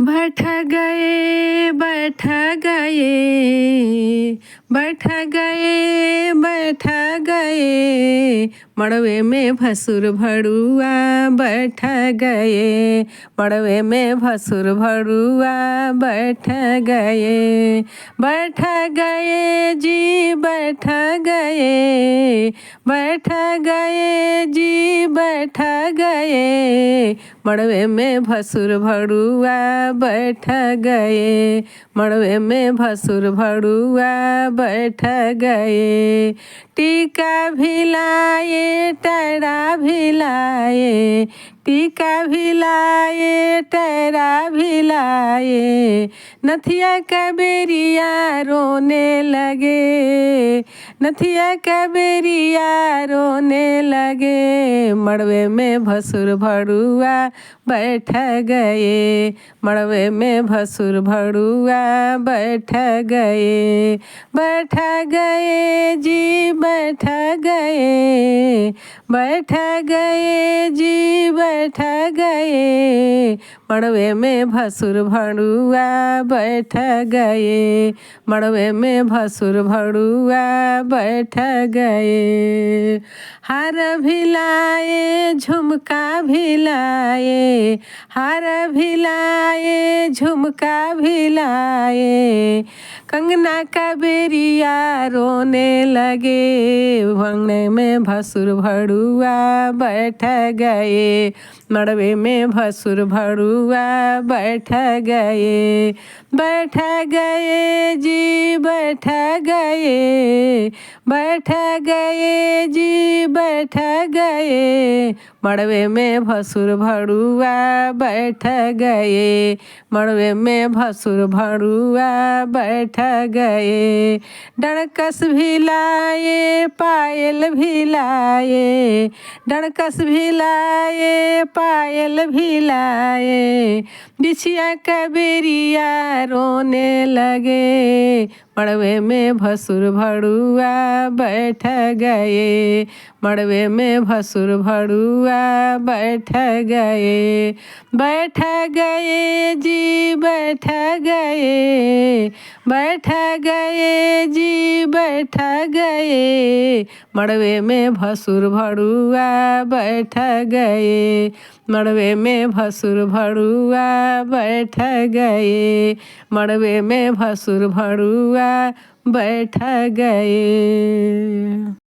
बैठ गए बैठ गए बैठ गए बैठ गए मड़वे में भसुर भड़ुआ बैठ गए मड़वे में भसुर भड़ुआ बैठ गए जी बैठ गए जी बैठ गए मड़वे में भसुर भड़ुआ बैठ गए मड़वे में भसुर भड़ुआ बैठ गए टीका भी लाए टरा भी लाए टीका भी लाए टरा भी लाए नथिया कबेरिया रोने लगे नथिया कबेरिया रोने लगे मड़वे में भसुर भड़ुआ बैठ गए मड़वे में भसुर भड़ुआ बैठ गए जी बैठ गए जी बैठ गए मड़वे में भसुर भड़ुआ बैठ गए मड़वे में भसुर भड़ुआ बैठ गए हार भी लाए झुमका भी लाए हार भी लाए झुमका भी लाए कंगना कबेरिया रोने लगे भंगने में भसुर भड़ुआ बैठ गए मड़वे में भसुर भड़ुआ बैठ गए जी बैठ गए जी बैठ गए मड़वे में भसुर भड़ुआ बैठ गए मड़वे में भसुर भड़ुआ बैठ गए डणकस भी लाए पायल भी लाए डणकस भी लाए पायल भी लाए बिछिया कबेरिया रोने लगे मड़वे में भसुर भड़ुआ बैठ गए मड़वे में भसुर भड़ुआ बैठ गए जी बैठ गए जी बैठ गए मड़वे में भसुर भड़ुआ बैठ गए मड़वे में भसुर भड़ुआ बैठ गए मड़वे में भसुर भड़ुआ बैठ गए।